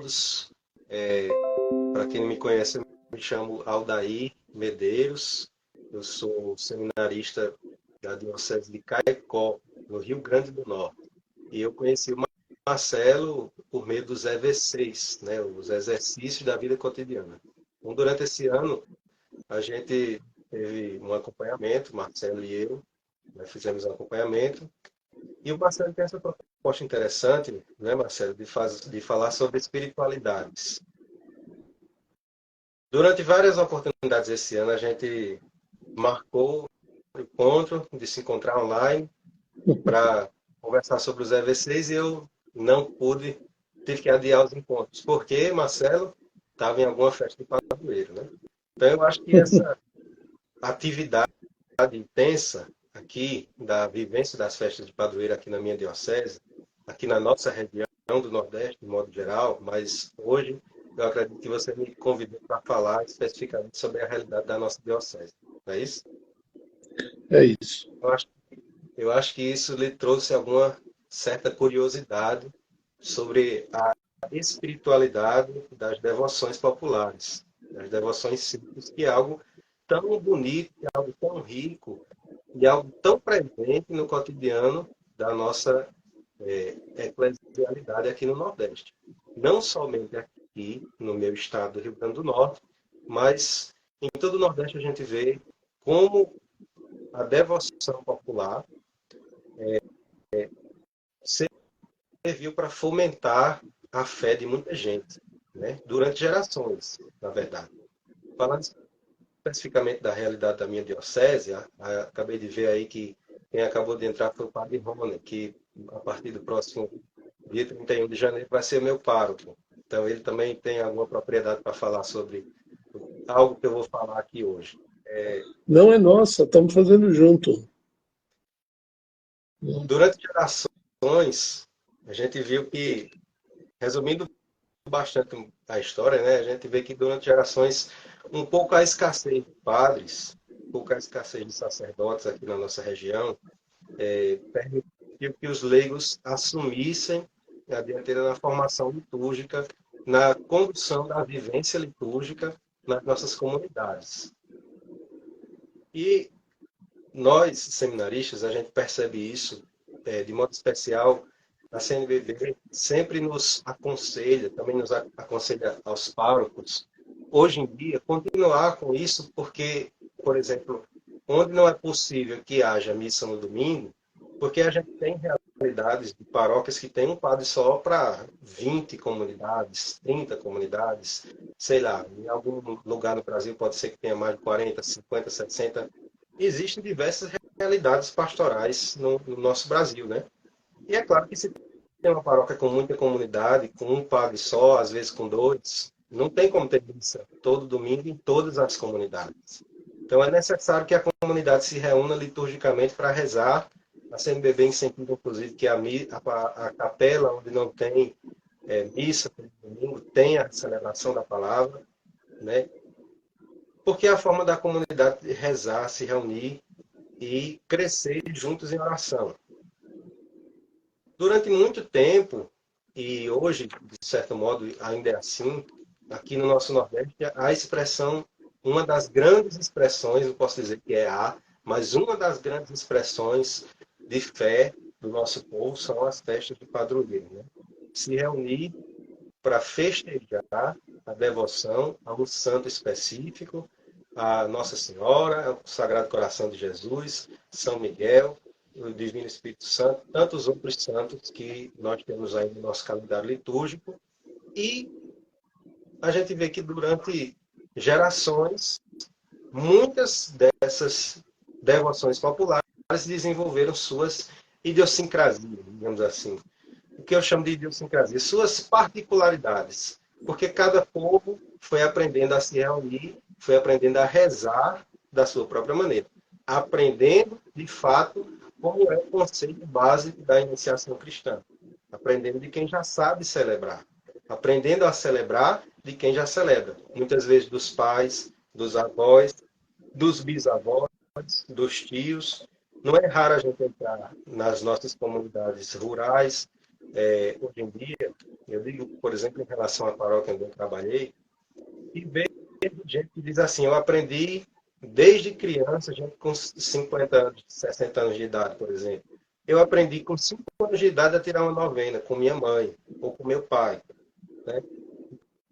todos. Para quem não me conhece, eu me chamo Aldair Medeiros. Eu sou seminarista da Diocese de Caicó, no Rio Grande do Norte. E eu conheci o Marcelo por meio dos EVCs, né, os exercícios da vida cotidiana. Então, durante esse ano, a gente teve um acompanhamento, Marcelo e eu, né, fizemos um acompanhamento. E o Marcelo tem essa proposta interessante, né, Marcelo, de falar sobre espiritualidades. Durante várias oportunidades esse ano, a gente marcou um encontro de se encontrar online para conversar sobre os EVCs e eu não pude, tive que adiar os encontros, porque Marcelo estava em alguma festa de padroeiro, né? Então eu acho que essa atividade intensa aqui da vivência das festas de padroeiro aqui na minha diocese, aqui na nossa região do Nordeste, de modo geral, mas hoje eu acredito que você me convidou para falar especificamente sobre a realidade da nossa diocese, não é isso? É isso. Eu acho que isso lhe trouxe alguma certa curiosidade sobre a espiritualidade das devoções populares, das devoções simples, que é algo tão bonito, é algo tão rico e algo tão presente no cotidiano da nossa eclesialidade aqui no Nordeste. Não somente aqui no meu estado do Rio Grande do Norte, mas em todo o Nordeste a gente vê como a devoção popular serviu para fomentar a fé de muita gente, né? Durante gerações, na verdade. Falando especificamente da realidade da minha diocese, acabei de ver aí que quem acabou de entrar foi o padre Rony, que a partir do próximo dia 31 de janeiro vai ser meu pároco. Então ele também tem alguma propriedade para falar sobre algo que eu vou falar aqui hoje. Não é nossa, estamos fazendo junto. Durante gerações, a gente viu que, resumindo bastante a história, né? A gente vê que durante gerações, um pouco a escassez de padres, um pouco a escassez de sacerdotes aqui na nossa região, permitiu que os leigos assumissem a dianteira na formação litúrgica, na condução da vivência litúrgica nas nossas comunidades. E nós, seminaristas, a gente percebe isso de modo especial. A CNBB sempre nos aconselha, também nos aconselha aos párocos, hoje em dia, continuar com isso, porque, por exemplo, onde não é possível que haja missa no domingo, porque a gente tem realidades de paróquias que tem um padre só para 20 comunidades, 30 comunidades, sei lá, em algum lugar no Brasil pode ser que tenha mais de 40, 50, 60. Existem diversas realidades pastorais no nosso Brasil, né? E é claro que se tem uma paróquia com muita comunidade, com um padre só, às vezes com dois, não tem como ter missa todo domingo em todas as comunidades. Então é necessário que a comunidade se reúna liturgicamente para rezar. A CNBB incentiva, inclusive, que a capela onde não tem missa todo domingo tenha a celebração da palavra, né? Porque é a forma da comunidade rezar, se reunir e crescer juntos em oração. Durante muito tempo, e hoje, de certo modo, ainda é assim, aqui no nosso Nordeste, a expressão, uma das grandes expressões, não posso dizer que é mas uma das grandes expressões de fé do nosso povo são as festas de padroeiro, né? Se reunir para festejar a devoção a um santo específico, a Nossa Senhora, o Sagrado Coração de Jesus, São Miguel, o Divino Espírito Santo, tantos outros santos que nós temos aí no nosso calendário litúrgico. E a gente vê que durante gerações, muitas dessas devoções populares desenvolveram suas idiosincrasias, digamos assim. O que eu chamo de idiosincrasia, suas particularidades. Porque cada povo foi aprendendo a se reunir, foi aprendendo a rezar da sua própria maneira. Aprendendo, de fato, como é o conceito básico da iniciação cristã. Aprendendo de quem já sabe celebrar. Aprendendo a celebrar de quem já celebra. Muitas vezes dos pais, dos avós, dos bisavós, dos tios. Não é raro a gente entrar nas nossas comunidades rurais hoje em dia, eu digo, por exemplo, em relação à paróquia onde eu trabalhei, e vejo gente que diz assim, eu aprendi desde criança, gente com 50 anos, 60 anos de idade, por exemplo. Eu aprendi com 5 anos de idade a tirar uma novena com minha mãe ou com meu pai, né?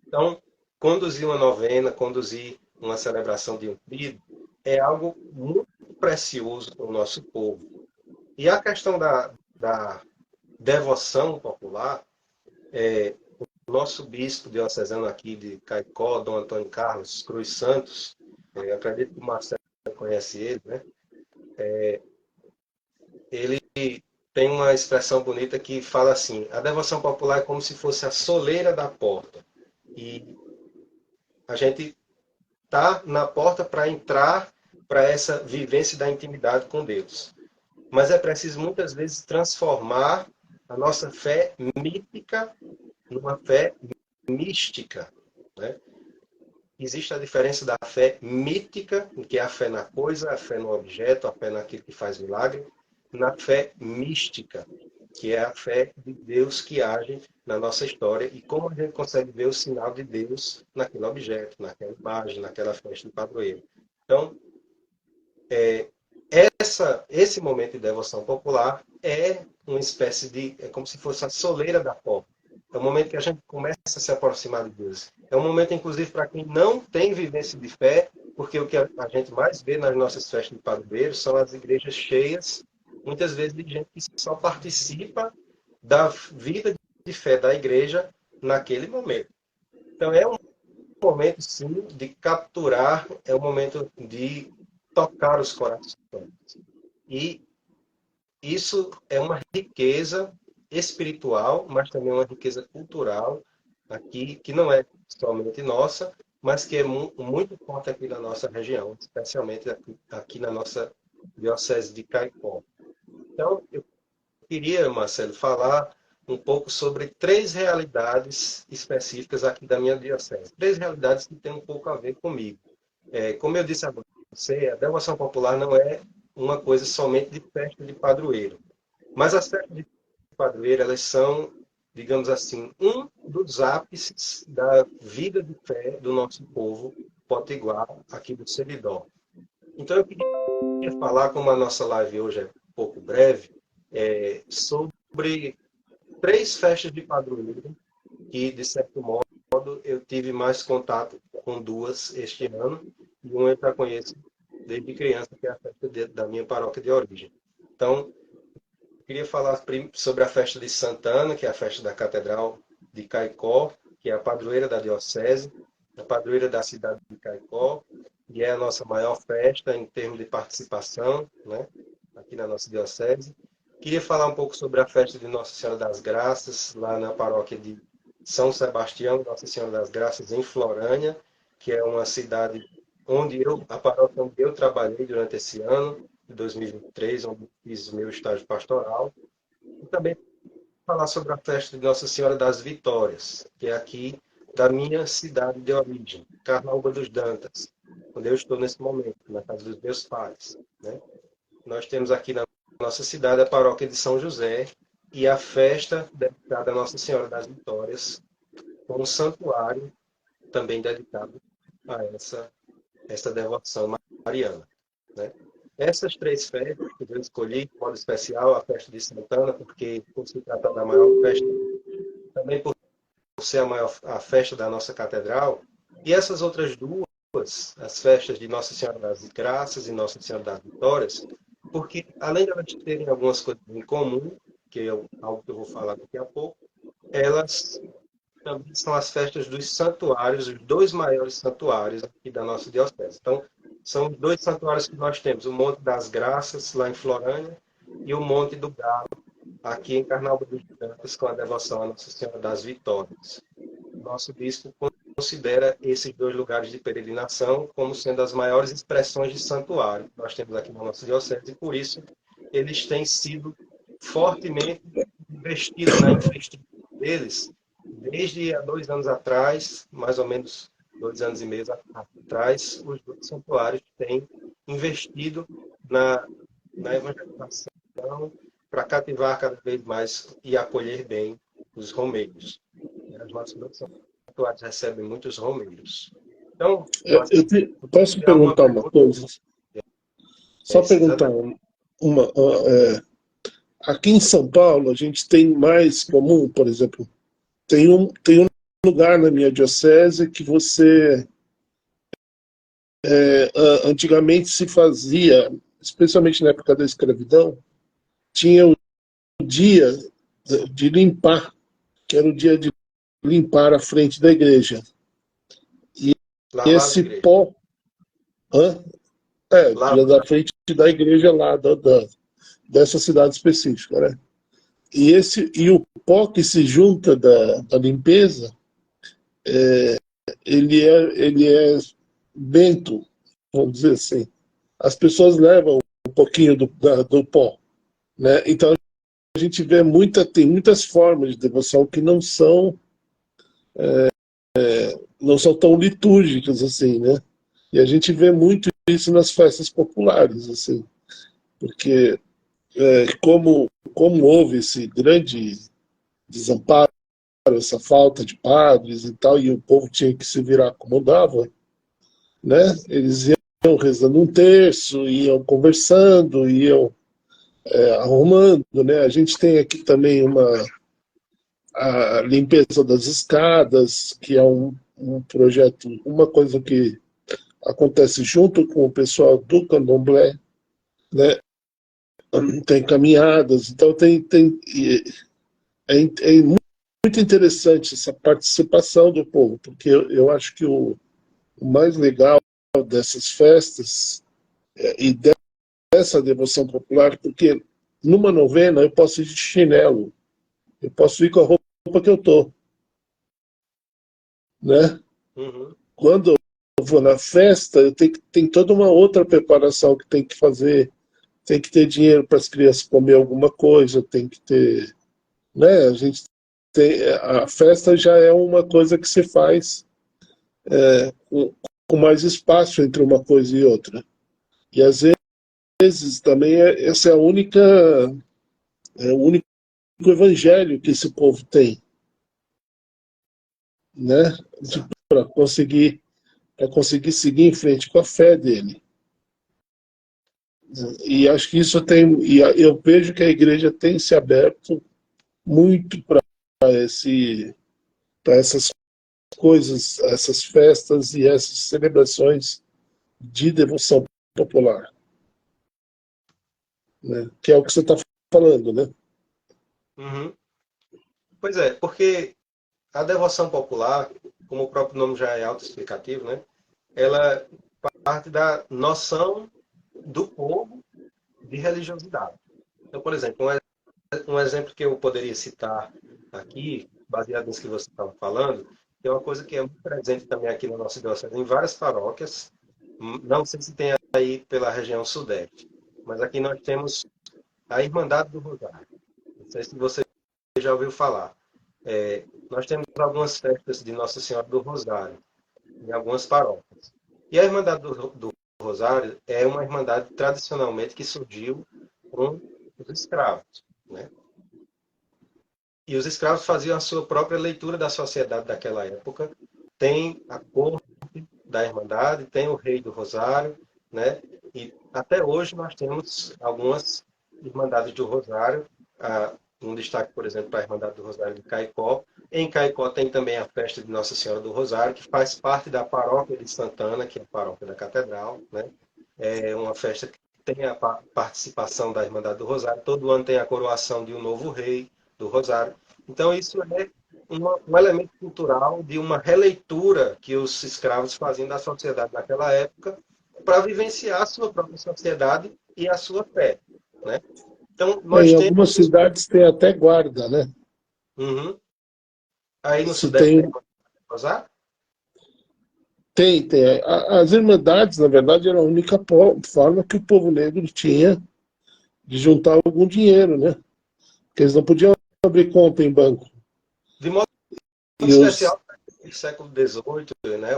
Então, conduzir uma novena, conduzir uma celebração de um trido, é algo muito precioso para o nosso povo. E a questão da devoção popular, o nosso bispo diocesano aqui de Caicó, Dom Antônio Carlos Cruz Santos, acredito que o Marcelo conhece ele, né? Ele tem uma expressão bonita que fala assim, a devoção popular é como se fosse a soleira da porta. E a gente está na porta para entrar para essa vivência da intimidade com Deus. Mas é preciso muitas vezes transformar a nossa fé mítica numa fé mística, né? Existe a diferença da fé mítica, que é a fé na coisa, a fé no objeto, a fé naquilo que faz milagre, na fé mística, que é a fé de Deus que age na nossa história e como a gente consegue ver o sinal de Deus naquele objeto, naquela imagem, naquela festa do padroeiro. Então, esse momento de devoção popular é uma espécie de, é como se fosse a soleira da porta. É o momento que a gente começa a se aproximar de Deus. É um momento, inclusive, para quem não tem vivência de fé, porque o que a gente mais vê nas nossas festas de padroeiro são as igrejas cheias, muitas vezes de gente que só participa da vida de fé da igreja naquele momento. Então, é um momento, sim, de capturar, é um momento de tocar os corações. E isso é uma riqueza espiritual, mas também uma riqueza cultural aqui, que não é somente nossa, mas que é muito forte aqui na nossa região, especialmente aqui na nossa diocese de Caicó. Então, eu queria, Marcelo, falar um pouco sobre 3 realidades específicas aqui da minha diocese. 3 realidades que têm um pouco a ver comigo. Como eu disse a você, a devoção popular não é uma coisa somente de festa de padroeiro. Mas as festas de padroeiro, elas são, digamos assim, um dos ápices da vida de fé do nosso povo potiguar aqui do Seridó. Então, eu queria falar, como a nossa live hoje é um pouco breve, sobre 3 festas de padroeiro que, de certo modo, eu tive mais contato com 2 este ano, e uma eu já conheço desde criança, que é a festa da minha paróquia de origem. Então, eu queria falar sobre a festa de Santana, que é a festa da Catedral de Caicó, que é a padroeira da diocese, a padroeira da cidade de Caicó, e é a nossa maior festa em termos de participação, né, aqui na nossa diocese. Queria falar um pouco sobre a festa de Nossa Senhora das Graças, lá na paróquia de São Sebastião, Nossa Senhora das Graças, em Florânia, que é uma cidade a paróquia onde eu trabalhei durante esse ano, de 2023, onde fiz meu estágio pastoral. E também falar sobre a festa de Nossa Senhora das Vitórias, que é aqui da minha cidade de origem, Carnaúba dos Dantas, onde eu estou nesse momento, na casa dos meus pais, né? Nós temos aqui na nossa cidade a paróquia de São José e a festa dedicada a Nossa Senhora das Vitórias, com um santuário também dedicado a essa devoção mariana, né? Essas 3 festas que eu escolhi, de modo especial, a festa de Santana, porque por se tratar da maior festa, também por ser a festa da nossa catedral, e essas outras 2, as festas de Nossa Senhora das Graças e Nossa Senhora das Vitórias, porque além de elas terem algumas coisas em comum, que é algo que eu vou falar daqui a pouco, elas também são as festas dos santuários, os 2 maiores santuários aqui da nossa diocese. Então, são os 2 santuários que nós temos, o Monte das Graças, lá em Florânia, e o Monte do Galo, aqui em Carnaúba dos Dantas, com a devoção à Nossa Senhora das Vitórias. Nosso bispo considera esses 2 lugares de peregrinação como sendo as maiores expressões de santuário que nós temos aqui na nossa diocese, e por isso eles têm sido fortemente investidos na infraestrutura deles, desde há 2 anos atrás, mais ou menos 2 anos e meio atrás, os 2 santuários têm investido na evangelização para cativar cada vez mais e acolher bem os romeiros. As nossas santuários recebem muitos romeiros. Então, Posso perguntar uma coisa? Só perguntar aqui em São Paulo, a gente tem mais comum, por exemplo, tem um lugar na minha diocese que você antigamente se fazia, especialmente na época da escravidão, tinha o dia de limpar, que era o dia de limpar a frente da igreja. E esse pó dia da frente da igreja lá, dessa cidade específica, né? E o pó que se junta da limpeza, ele é bento, vamos dizer assim. As pessoas levam um pouquinho do pó, né? Então a gente vê tem muitas formas de devoção que não são tão litúrgicas assim, né? E a gente vê muito isso nas festas populares, assim, porque como houve esse grande desamparo, essa falta de padres e tal, e o povo tinha que se virar como dava, né? Eles iam rezando um terço, iam conversando, iam arrumando, né? A gente tem aqui também a limpeza das escadas, que é um projeto, uma coisa que acontece junto com o pessoal do Candomblé, né? Tem caminhadas, então é muito interessante essa participação do povo, porque eu acho que o mais legal dessas festas e dessa devoção popular, porque numa novena eu posso ir de chinelo, eu posso ir com a roupa que eu tô, né? Uhum. Quando eu vou na festa, tem toda uma outra preparação que tem que fazer, tem que ter dinheiro para as crianças comer alguma coisa, tem que ter, né? A festa já é uma coisa que se faz com mais espaço entre uma coisa e outra. E às vezes também essa é o único evangelho que esse povo tem, né? Para conseguir seguir em frente com a fé dele. E acho que eu vejo que a igreja tem se aberto muito para essas coisas, essas festas e essas celebrações de devoção popular, né? Que é o que você está falando, né? Uhum. Pois é, porque a devoção popular, como o próprio nome já é autoexplicativo, né? Ela parte da noção do povo de religiosidade. Então, por exemplo, um exemplo que eu poderia citar aqui, baseado nisso que você estava falando, é uma coisa que é muito presente também aqui na nossa diocese, em várias paróquias, não sei se tem aí pela região sudeste, mas aqui nós temos a Irmandade do Rosário. Não sei se você já ouviu falar. Nós temos algumas festas de Nossa Senhora do Rosário, em algumas paróquias. E a Irmandade do Rosário é uma irmandade tradicionalmente que surgiu com os escravos, né? E os escravos faziam a sua própria leitura da sociedade daquela época. Tem a corte da Irmandade, tem o Rei do Rosário, né? E até hoje nós temos algumas Irmandades do Rosário. Um destaque, por exemplo, para a Irmandade do Rosário de Caicó. Em Caicó tem também a festa de Nossa Senhora do Rosário, que faz parte da paróquia de Santana, que é a paróquia da Catedral, né? É uma festa que tem a participação da Irmandade do Rosário. Todo ano tem a coroação de um novo rei do Rosário. Então, isso é um elemento cultural de uma releitura que os escravos faziam da sociedade naquela época para vivenciar a sua própria sociedade e a sua fé, né? Então, nós Em temos... algumas cidades tem até guarda, né? Uhum. Aí no Se Sudeste tem tem, Rosário? tem. As irmandades, na verdade, era a única forma que o povo negro tinha de juntar algum dinheiro, né? Porque eles não podiam abrir conta em banco. De modo E especial, no século XVIII, né?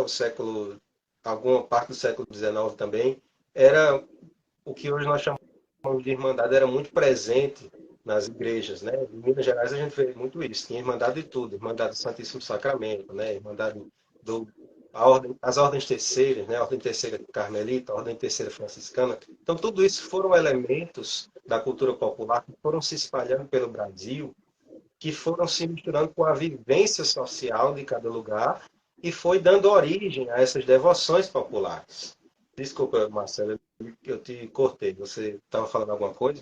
Alguma parte do século XIX também, era o que hoje nós chamamos de irmandade, era muito presente nas igrejas, né? Em Minas Gerais a gente vê muito isso. Tinha Irmandade de tudo, Irmandade do Santíssimo Sacramento, né? Irmandade do as ordens terceiras, né? A Ordem Terceira Carmelita, a Ordem Terceira Franciscana. Então, tudo isso foram elementos da cultura popular que foram se espalhando pelo Brasil, que foram se misturando com a vivência social de cada lugar e foi dando origem a essas devoções populares. Desculpa, Marcelo, eu te cortei. Você estava falando alguma coisa?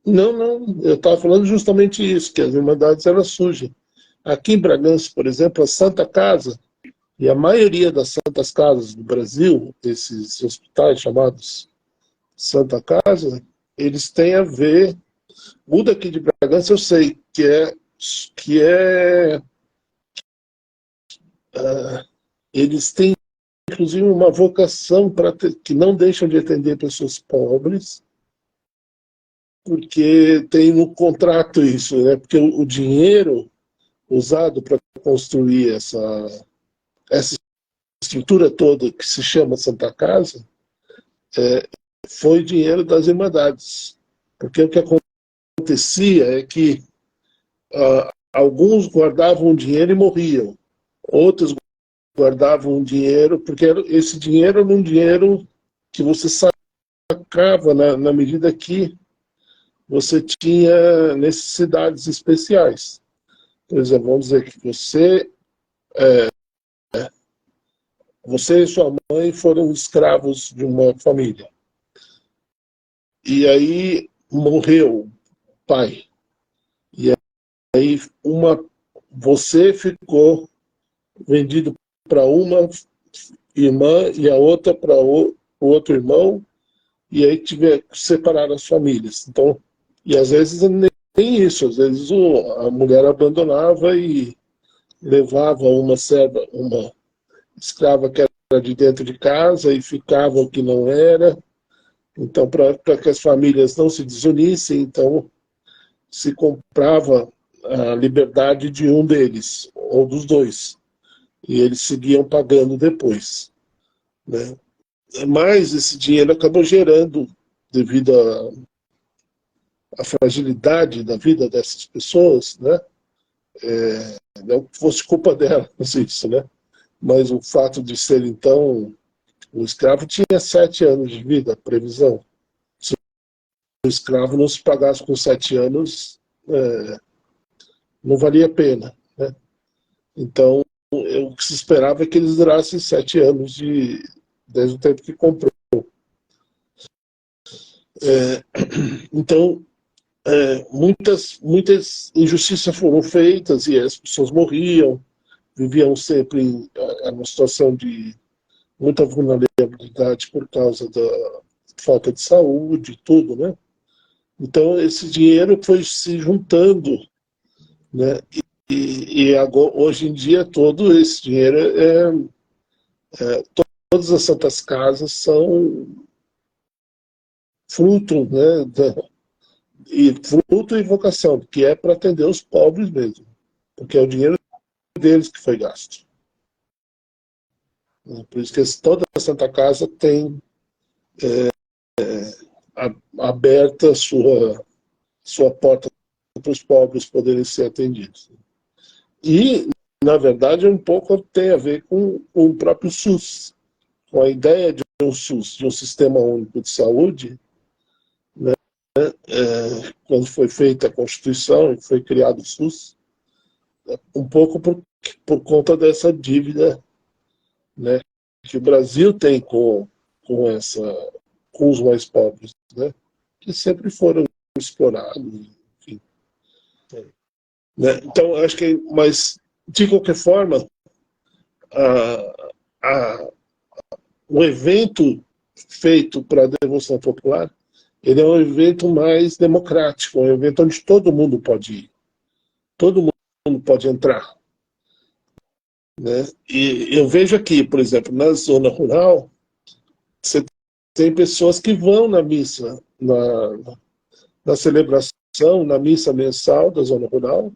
Não, não, eu estava falando justamente isso, que as irmandades elas surgem. Aqui em Bragança, por exemplo, a Santa Casa, e a maioria das Santas Casas do Brasil, esses hospitais chamados Santa Casa, eles têm a ver. O daqui de Bragança eu sei que é eles têm inclusive uma vocação que não deixam de atender pessoas pobres, porque tem no contrato isso, né? Porque o dinheiro usado para construir essa estrutura toda que se chama Santa Casa foi dinheiro das Irmandades. Porque o que acontecia é que alguns guardavam dinheiro e morriam. Outros guardavam dinheiro, porque esse dinheiro era um dinheiro que você sacava na medida que você tinha necessidades especiais. Por exemplo, vamos dizer que você e sua mãe foram escravos de uma família. E aí morreu o pai. E aí você ficou vendido para uma irmã e a outra para o outro irmão, e aí tiver que separar as famílias. Então, e às vezes nem isso, às vezes a mulher abandonava e levava uma escrava que era de dentro de casa e ficava o que não era. Então, para que as famílias não se desunissem, então se comprava a liberdade de um deles, ou dos dois. E eles seguiam pagando depois, né? Mas esse dinheiro acabou gerando, devido à fragilidade da vida dessas pessoas, né? Não que fosse culpa delas isso, né? Mas o fato de ser, então, o escravo tinha 7 anos de vida, previsão. Se o escravo não se pagasse com 7 anos, não valia a pena, né? Então, o que se esperava é que eles durassem 7 anos desde o tempo que comprou. Então, muitas injustiças foram feitas e as pessoas morriam, viviam sempre em uma situação de muita vulnerabilidade por causa da falta de saúde, tudo, né? Então, esse dinheiro foi se juntando, né? E agora, hoje em dia, todo esse dinheiro todas as santas casas são fruto, né, fruto e vocação, que é para atender os pobres mesmo, porque é o dinheiro deles que foi gasto. Por isso que toda a Santa Casa tem aberta sua porta para os pobres poderem ser atendidos. E, na verdade, um pouco tem a ver com o próprio SUS, com a ideia de um SUS, de um Sistema Único de Saúde, né? Quando foi feita a Constituição e foi criado o SUS, um pouco por conta dessa dívida, né, que o Brasil tem com os mais pobres, né, que sempre foram explorados, enfim. Né? Então, acho que, mas, de qualquer forma, o evento feito para a devoção popular, ele é um evento mais democrático, um evento onde todo mundo pode ir, todo mundo pode entrar, né? E eu vejo aqui, por exemplo, na zona rural, você tem pessoas que vão na missa, na celebração, na missa mensal da zona rural,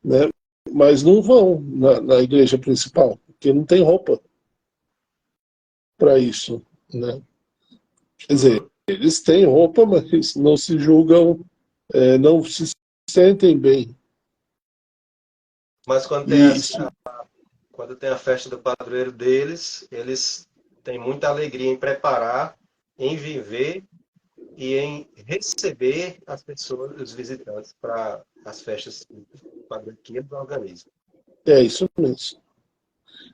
né? Mas não vão na igreja principal, porque não tem roupa para isso, né? Quer dizer, eles têm roupa, mas não se julgam não se sentem bem. Mas E isso, quando tem a festa do padroeiro deles, eles têm muita alegria em preparar, em viver e em receber as pessoas, os visitantes, para as festas do padroeiro que eles organizam. é isso mesmo.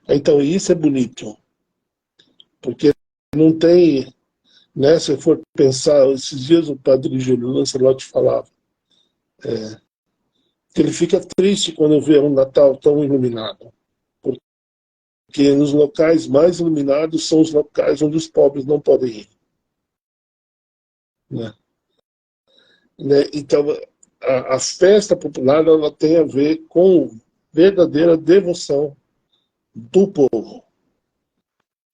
Então, isso é bonito, porque não tem, né, se eu for pensar, esses dias o padre Júlio Lancelotti falava que ele fica triste quando vê um Natal tão iluminado, porque nos locais mais iluminados são os locais onde os pobres não podem ir. Né? Então, a festa popular ela tem a ver com verdadeira devoção do povo.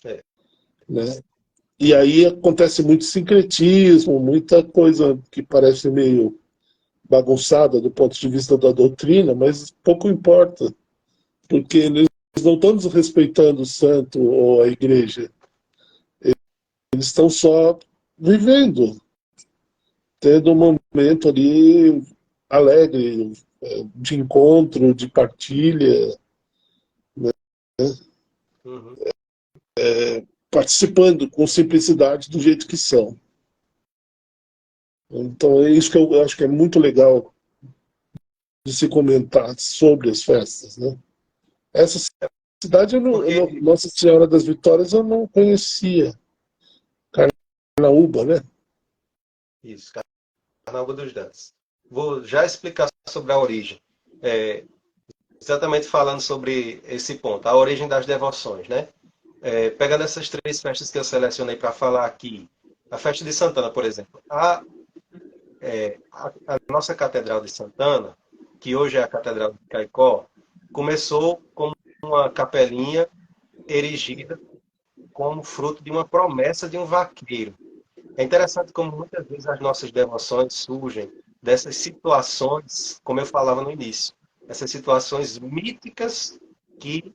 É. Né? E aí acontece muito sincretismo, muita coisa que parece meio bagunçada do ponto de vista da doutrina, mas pouco importa, porque eles não estão desrespeitando o santo ou a igreja, eles estão só vivendo, tendo um momento ali alegre, de encontro, de partilha, né? Uhum. Participando com simplicidade do jeito que são. Então é isso que eu acho que é muito legal de se comentar sobre as festas. Né? Essa cidade, Porque, Nossa Senhora das Vitórias, eu não conhecia. Carnaúba, né? isso, Carnaúba dos Dantes. Vou já explicar sobre a origem. É, exatamente falando sobre esse ponto, a origem das devoções, né? Pegando essas três festas que eu selecionei para falar aqui, a festa de Santana, por exemplo, a nossa Catedral de Santana, que hoje é a Catedral de Caicó, começou como uma capelinha erigida como fruto de uma promessa de um vaqueiro. É interessante como muitas vezes as nossas devoções surgem dessas situações, como eu falava no início, essas situações míticas que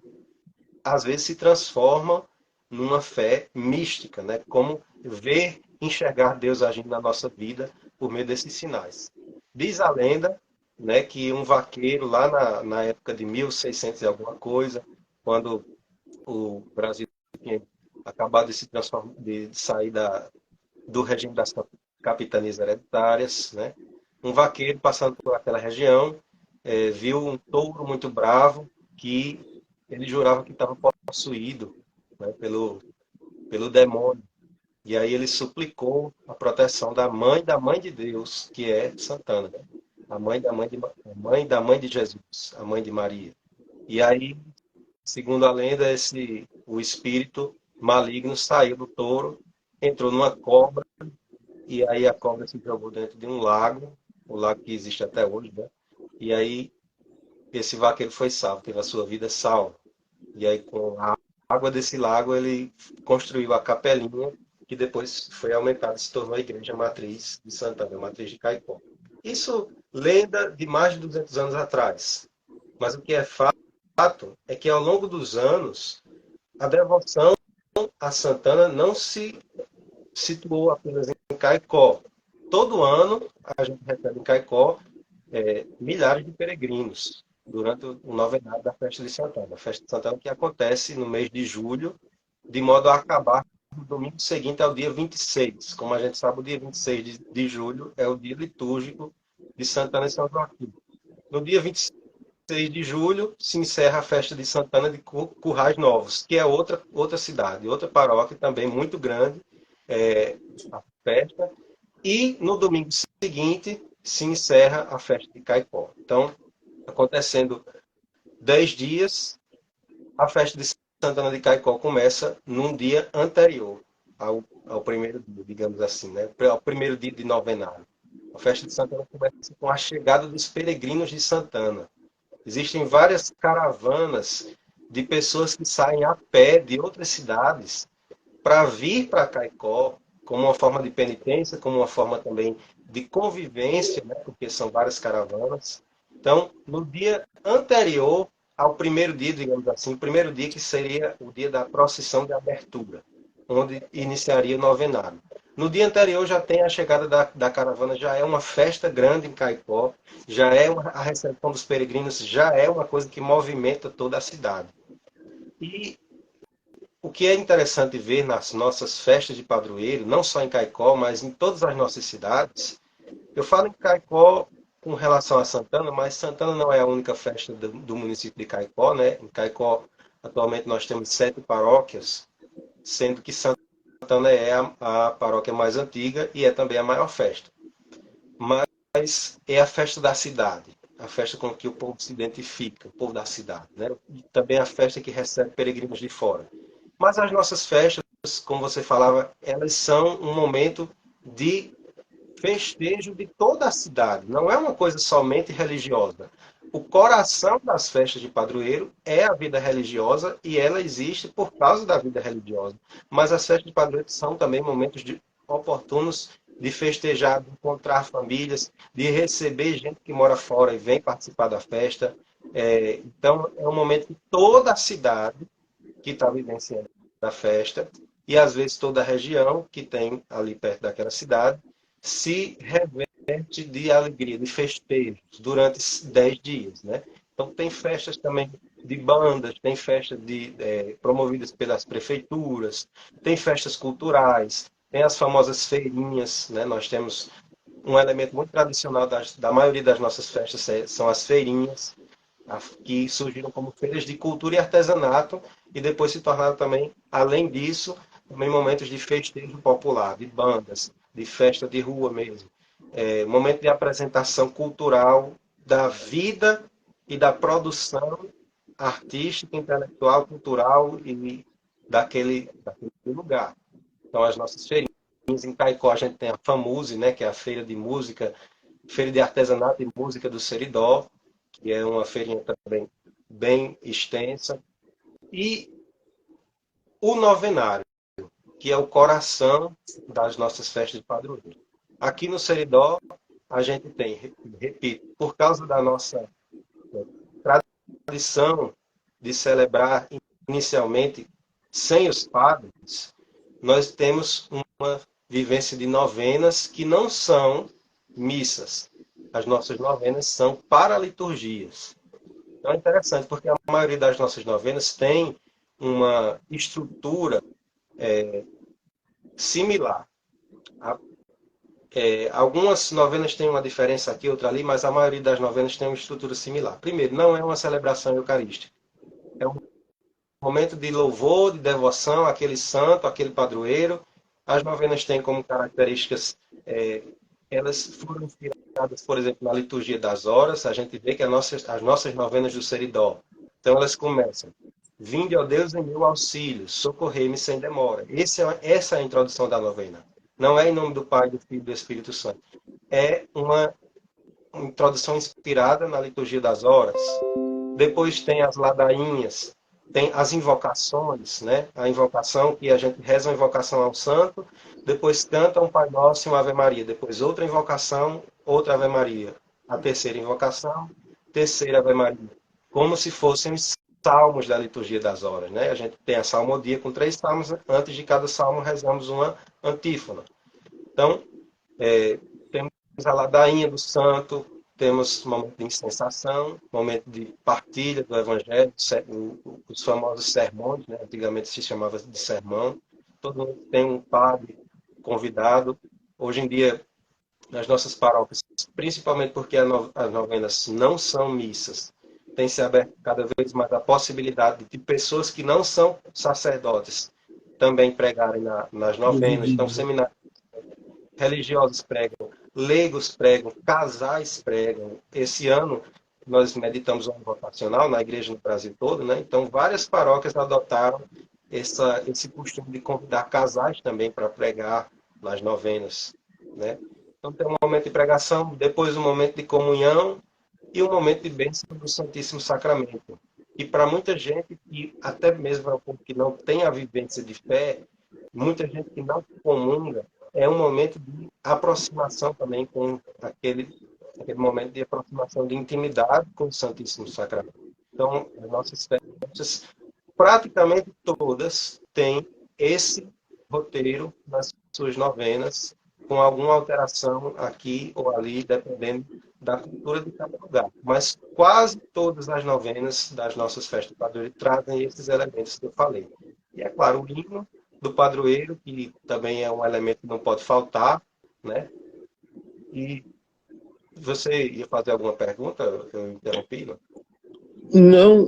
às vezes se transformam numa fé mística, né? Como ver, enxergar Deus agindo na nossa vida por meio desses sinais. Diz a lenda, né, que um vaqueiro lá na época de 1600 e alguma coisa, quando o Brasil tinha acabado de se transformar, de sair do regime das capitanias hereditárias, né? Um vaqueiro passando por aquela região viu um touro muito bravo que ele jurava que estava possuído, né, pelo demônio. E aí ele suplicou a proteção da mãe de Deus, que é Santana, né? A mãe da mãe de Jesus, a mãe de Maria. E aí, segundo a lenda, o espírito maligno saiu do touro, entrou numa cobra, e aí a cobra se jogou dentro de um lago, o lago que existe até hoje, né? E aí esse vaqueiro foi salvo, teve a sua vida salva. E aí com a água desse lago ele construiu a capelinha, que depois foi aumentada e se tornou a igreja matriz de Santana, a matriz de Caicó. Isso lenda de mais de 200 anos atrás. Mas o que é fato é que ao longo dos anos a devoção a Santana não se situou apenas em Caicó. Todo ano a gente recebe em Caicó milhares de peregrinos durante o novenário da Festa de Santana. A Festa de Santana que acontece no mês de julho, de modo a acabar no domingo seguinte ao dia 26. Como a gente sabe, o dia 26 de julho é o dia litúrgico de Santana e São Joaquim. No dia 26 de julho se encerra a festa de Santana de Currais Novos, que é outra cidade, outra paróquia também muito grande, a festa. E no domingo seguinte se encerra a festa de Caicó. Então, acontecendo 10 dias, a festa de Santana de Caicó começa num dia anterior ao primeiro dia, digamos assim, né? Ao primeiro dia de novenário. A festa de Santana começa com a chegada dos peregrinos de Santana. Existem várias caravanas de pessoas que saem a pé de outras cidades para vir para Caicó como uma forma de penitência, como uma forma também de convivência, né? Porque são várias caravanas. Então, no dia anterior ao primeiro dia, digamos assim, o primeiro dia que seria o dia da procissão de abertura, onde iniciaria o novenário. No dia anterior já tem a chegada da caravana, já é uma festa grande em Caicó, já é a recepção dos peregrinos, já é uma coisa que movimenta toda a cidade. E o que é interessante ver nas nossas festas de padroeiro, não só em Caicó, mas em todas as nossas cidades, eu falo em Caicó com relação a Santana, mas Santana não é a única festa do município de Caicó, né? Em Caicó, atualmente, nós temos 7 paróquias, sendo que Santana é a paróquia mais antiga e é também a maior festa. Mas é a festa da cidade, a festa com que o povo se identifica, o povo da cidade, né? E também a festa que recebe peregrinos de fora. Mas as nossas festas, como você falava, elas são um momento de festejo de toda a cidade. Não é uma coisa somente religiosa. O coração das festas de padroeiro é a vida religiosa e ela existe por causa da vida religiosa. Mas as festas de padroeiro são também momentos oportunos de festejar, de encontrar famílias, de receber gente que mora fora e vem participar da festa. Então, é um momento que toda a cidade que está vivenciando a festa e às vezes toda a região que tem ali perto daquela cidade se reverte de alegria, de festejos durante 10 dias, né? Então tem festas também de bandas, tem festas promovidas pelas prefeituras, tem festas culturais, tem as famosas feirinhas, né? Nós temos um elemento muito tradicional da maioria das nossas festas são as feirinhas, que surgiram como feiras de cultura e artesanato e depois se tornaram também, além disso, também momentos de festejo popular, de bandas, de festa de rua mesmo. Momento de apresentação cultural da vida e da produção artística, intelectual, cultural e daquele lugar. Então, as nossas feirinhas. Em Caicó, a gente tem a FAMUSE, né, que é a feira de música, feira de artesanato e música do Seridó, que é uma feirinha também bem extensa. E o novenário, que é o coração das nossas festas de padroeiro. Aqui no Seridó, a gente tem, repito, por causa da nossa tradição de celebrar inicialmente sem os padres, nós temos uma vivência de novenas que não são missas. As nossas novenas são paraliturgias. Então é interessante, porque a maioria das nossas novenas tem uma estrutura similar. Algumas novenas têm uma diferença aqui, outra ali, mas a maioria das novenas tem uma estrutura similar. Primeiro, não é uma celebração eucarística. É um momento de louvor, de devoção àquele santo, àquele padroeiro. As novenas têm como características, elas foram inspiradas, por exemplo, na liturgia das horas. A gente vê que as nossas novenas do Seridó, então elas começam: Vinde, ó Deus, em meu auxílio, socorrei-me sem demora. Essa é a introdução da novena. Não é em nome do Pai, do Filho e do Espírito Santo. É uma introdução inspirada na liturgia das horas. Depois tem as ladainhas, tem as invocações, né? A invocação que a gente reza uma invocação ao santo, depois canta um Pai Nosso e uma Ave Maria, depois outra invocação, outra Ave Maria. A terceira invocação, terceira Ave Maria. Como se fossem os salmos da liturgia das horas, né? A gente tem a salmodia com 3 salmos, antes de cada salmo rezamos uma antífona. Então, temos a ladainha do santo, temos momento de incensação, momento de partilha do evangelho, os famosos sermões, né? Antigamente se chamava de sermão. Todo mundo tem um padre convidado. Hoje em dia, nas nossas paróquias, principalmente porque as novenas não são missas, tem se aberto cada vez mais a possibilidade de pessoas que não são sacerdotes também pregarem nas novenas. Então, seminários religiosos pregam, leigos pregam, casais pregam. Esse ano, nós meditamos o ano vocacional na igreja no Brasil todo, né? Então, várias paróquias adotaram esse costume de convidar casais também para pregar nas novenas, né? Então, tem um momento de pregação, depois um momento de comunhão e um momento de bênção do Santíssimo Sacramento. E para muita gente, e até mesmo para o povo que não tem a vivência de fé, muita gente que não comunga, é um momento de aproximação também com aquele momento de aproximação de intimidade com o Santíssimo Sacramento. Então, as nossas festas, praticamente todas, têm esse roteiro nas suas novenas, com alguma alteração aqui ou ali, dependendo da cultura de cada lugar. Mas quase todas as novenas das nossas festas do padroeiro trazem esses elementos que eu falei. E é claro, o hino do padroeiro, que também é um elemento que não pode faltar, né? E você ia fazer alguma pergunta? Eu interrompi, não?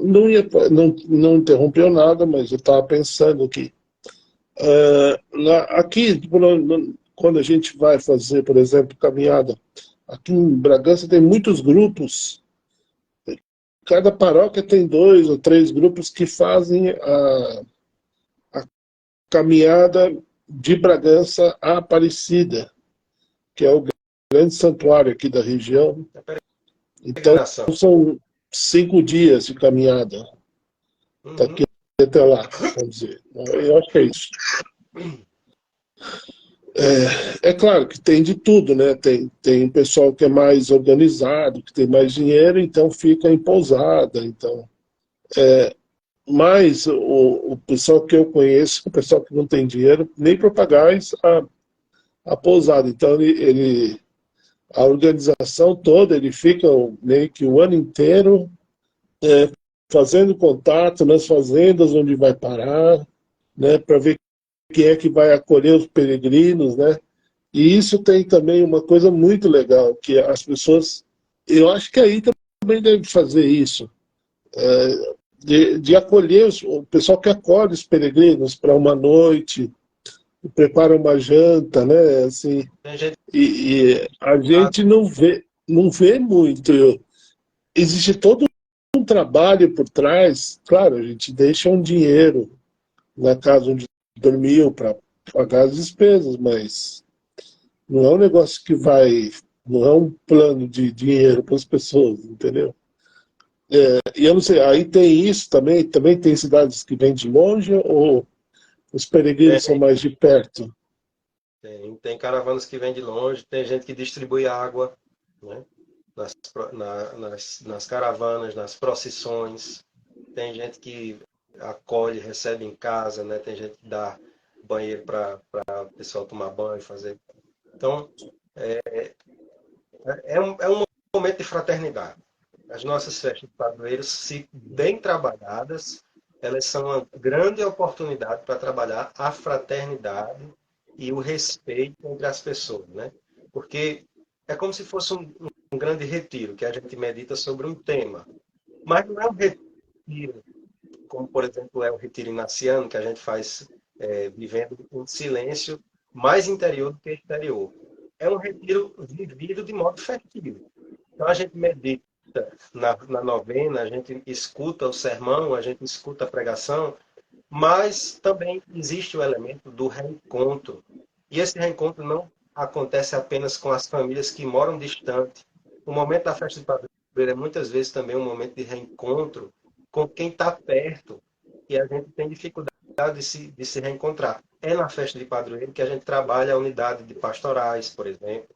Não interrompeu nada, mas eu estava pensando que aqui, tipo, quando a gente vai fazer, por exemplo, caminhada, aqui em Bragança tem muitos grupos. Cada paróquia tem 2 ou 3 grupos que fazem a caminhada de Bragança a Aparecida, que é o grande santuário aqui da região. Então, Peregrinação. são 5 dias de caminhada. Daqui até lá, vamos dizer. Eu acho que é isso. É claro que tem de tudo, né? Tem pessoal que é mais organizado, que tem mais dinheiro, então fica em pousada. Então, mas o pessoal que eu conheço, o pessoal que não tem dinheiro, nem para pagar a pousada. Então, a organização toda, ele fica meio que o ano inteiro fazendo contato nas fazendas onde vai parar, né? Para ver quem é que vai acolher os peregrinos, né? E isso tem também uma coisa muito legal, que as pessoas, eu acho que aí também deve fazer isso, de acolher o pessoal que acolhe os peregrinos para uma noite, prepara uma janta, né? Assim, e a gente não vê muito. Existe todo um trabalho por trás, claro, a gente deixa um dinheiro na casa onde dormiu para pagar as despesas, mas não é um negócio que vai, não é um plano de dinheiro para as pessoas, entendeu? E eu não sei, aí tem isso também tem cidades que vêm de longe ou os peregrinos são Tem, mais de perto? tem caravanas que vêm de longe, tem gente que distribui água, né? Nas caravanas, nas procissões, tem gente que acolhe, recebe em casa, né? Tem gente que dá banheiro para o pessoal tomar banho, fazer. Então, é um momento de fraternidade. As nossas festas de padroeiros, se bem trabalhadas, elas são uma grande oportunidade para trabalhar a fraternidade e o respeito entre as pessoas, né? Porque é como se fosse um grande retiro, que a gente medita sobre um tema. Mas não é um retiro, como, por exemplo, é o retiro inaciano, que a gente faz vivendo em silêncio, mais interior do que exterior. É um retiro vivido de modo festivo. Então, a gente medita na novena, a gente escuta o sermão, a gente escuta a pregação, mas também existe o elemento do reencontro. E esse reencontro não acontece apenas com as famílias que moram distante. O momento da festa de padroeiro é muitas vezes também um momento de reencontro com quem está perto. E a gente tem dificuldade de se reencontrar. É na festa de padroeiro que a gente trabalha a unidade de pastorais, por exemplo.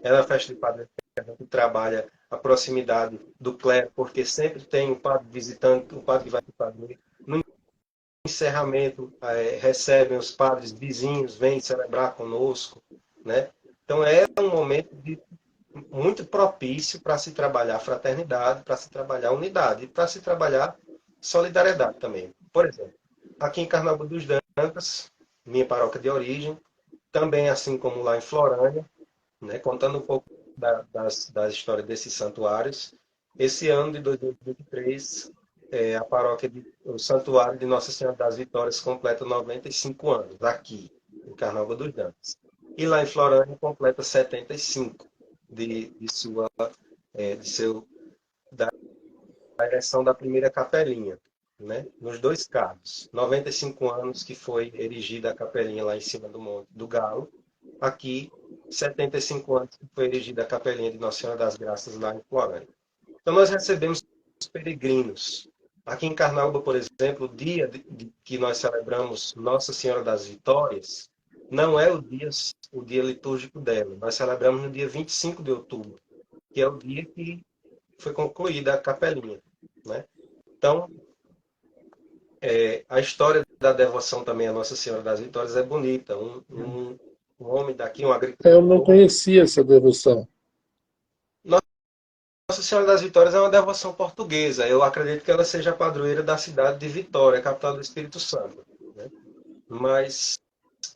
É na festa de padroeiro que a gente trabalha a proximidade do clero, porque sempre tem um padre visitante, um padre que vai para o padroeiro. No encerramento, recebem os padres vizinhos, vêm celebrar conosco, né? Então é um momento muito propício para se trabalhar fraternidade, para se trabalhar unidade e para se trabalhar solidariedade também. Por exemplo, aqui em Carnaúba dos Dantas, minha paróquia de origem, também assim como lá em Florânia, né, contando um pouco da história desses santuários, esse ano de 2023, o santuário de Nossa Senhora das Vitórias completa 95 anos, aqui, em Carnaúba dos Dantas. E lá em Florânia completa 75 de sua, de seu, da ereção da primeira capelinha, né? Nos dois casos. 95 anos que foi erigida a capelinha lá em cima do Monte do Galo. Aqui, 75 anos que foi erigida a capelinha de Nossa Senhora das Graças lá em Florânia. Então, nós recebemos os peregrinos. Aqui em Carnaúba, por exemplo, o dia que nós celebramos Nossa Senhora das Vitórias, não é o dia litúrgico dela. Nós celebramos no dia 25 de outubro, que é o dia que foi concluída a capelinha, né? Então, a história da devoção também à Nossa Senhora das Vitórias é bonita. um homem daqui, um Eu não agricultor. conhecia essa devoção. Nossa Senhora das Vitórias é uma devoção portuguesa. Eu acredito que ela seja a padroeira da cidade de Vitória, capital do Espírito Santo, né? Mas